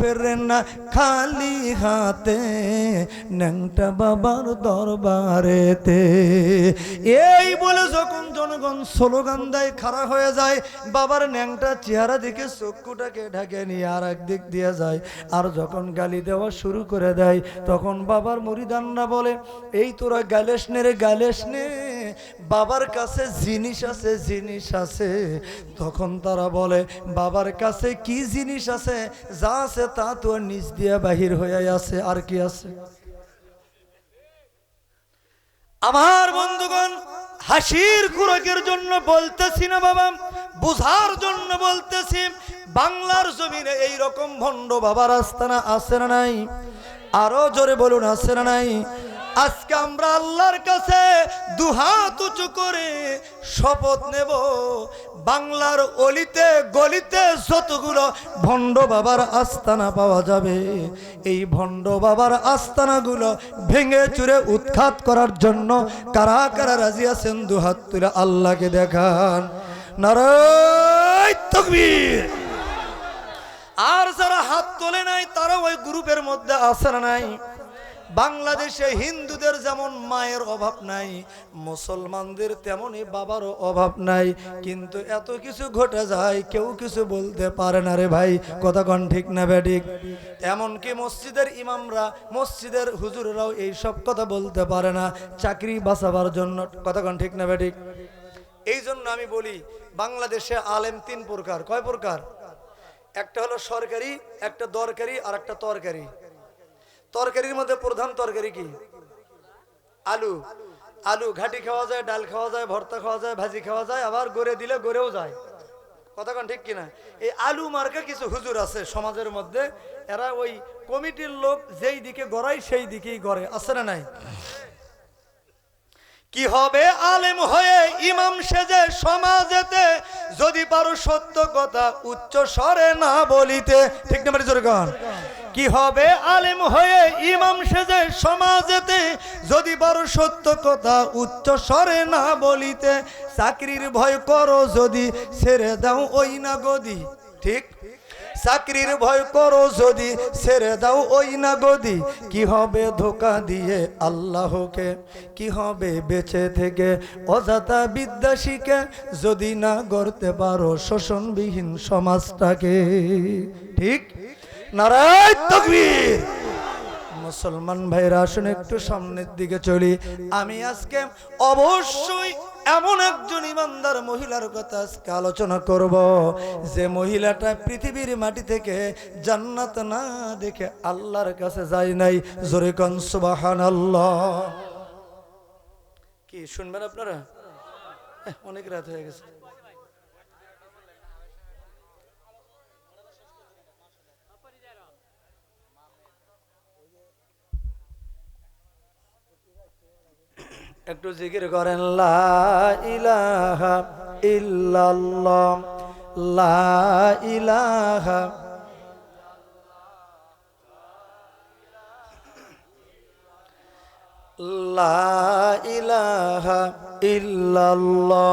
ফেরেন না খালি হাতে, ন্যাংটা বাবার দরবারেতে। এই বলে যখন জনগণ স্লোগান দেয়, খাড়া হয়ে যায়, বাবার ন্যাংটা চেহারা দেখে চক্ষুটাকে ঢাকে নিয়ে আর এক দিক দিয়ে যায়। আর যখন গালি দেওয়া শুরু করে দেয়, তখন বাবার মুরিদানরা বলে, এই তোরা গালেস নে রে, গালেস নে, বাবার কাছে জিনিস আছে, জিনিস আছে। তখন তারা বলে, বাবার কাছে কি জিনিস আছে? যা আছে তা তো নিজ দিয়ে বাহির হয়ে আছে, আর কি আছে? আমার বন্ধুগণ, হাসির খুরাকের জন্য বলতেছি না বাবা, বুঝার জন্য বলতেছি। বাংলার জমিনে এই রকম ভণ্ড বাবার আস্তানা আছে না নাই? আরো জোরে বলুন, আছে না নাই? আজকে আমরা আল্লাহর কাছে দুহাত উঁচু করে শপথ নেব, বাংলার অলিতে গলিতে যতগুলো ভণ্ড বাবার আস্তানা পাওয়া যাবে, এই ভণ্ড বাবার আস্তানাগুলো ভেঙে চুরে উৎখাত করার জন্য কারা কারা রাজি আছেন? দুহাত তুলে আল্লাহকে দেখান। নারায়ে তাকবীর। আর যারা হাত তোলে নাই তারা ওই গ্রুপের মধ্যে আছে না নাই? বাংলাদেশে হিন্দুদের যেমন মায়ের অভাব নাই, মুসলমানদের তেমনই বাবারও অভাব নাই, কিন্তু এত কিছু ঘটে যায় কেউ কিছু বলতে পারে না রে ভাই, কথা কোন ঠিক না বেঠিক? এমনকি মসজিদের ইমামরা, মসজিদের হুজুররাও এই সব কথা বলতে পারে না চাকরি বাঁচাবার জন্য, কথা কোন ঠিক না বেঠিক? এই জন্য আমি বলি, বাংলাদেশে আলেম তিন প্রকার। কয় প্রকার? একটা হলো সরকারি, একটা দরকারি, আর একটা তরকারি। তরকারির মধ্যে প্রধান তরকারি কি? আলু। আলু ঘাটি খাওয়া যায়, ডাল খাওয়া যায়, ভর্তা খাওয়া যায়, ভাজি খাওয়া যায়, আবার গড়ে দিলে গড়েও যায়, কথা কোন ঠিক কিনা? এই আলু মার্কা কিছু হুজুর আছে সমাজের মধ্যে, এরা ওই কমিটির লোক যেই দিকে গড়ায় সেই দিকেই গড়ে, আছে না নাই? কি হবে আলেম হয়ে ইমাম সেজে সমাজেতে, যদি পারো সত্য কথা উচ্চ স্বরে না বলিতে, ঠিক না বেঠিক? জোরে গান। কি হবে আলেম হয়ে ইমাম সেজে সমাজেতে, যদি পারো সত্য কথা উচ্চ স্বরে না বলিতে, চাকরির ভয় করো যদি ছেড়ে দাও ওই না গদি, ঠিক? চাকরির ভয় করো যদি ছেড়ে দাও ওই না গদি, কি হবে ধোকা দিয়ে আল্লাহকে, কি হবে বেঁচে থেকে অযথা বিদ্যা শিখে, যদি না গড়তে পারো শোষণবিহীন সমাজটাকে, ঠিক? নারায়ে তাকবীর। মুসলমান ভাইরা আসুন একটু সামনের দিকে চলি। আমি আজকে অবশ্যই এমন একজন ইমানদার মহিলার কথা আজকে আলোচনা করব, যে মহিলাটা পৃথিবীর মাটি থেকে জান্নাত না দেখে আল্লাহর কাছে যায় নাই। জোরে কোন সুবহানাল্লাহ। কি শুনবেন আপনারা? অনেক রাত হয়ে গেছে। একটু জিকির করেন, লা ইলাহা ইল্লাল্লাহ, লা ইলাহা, লা ইলাহা ইল্লাল্লাহ।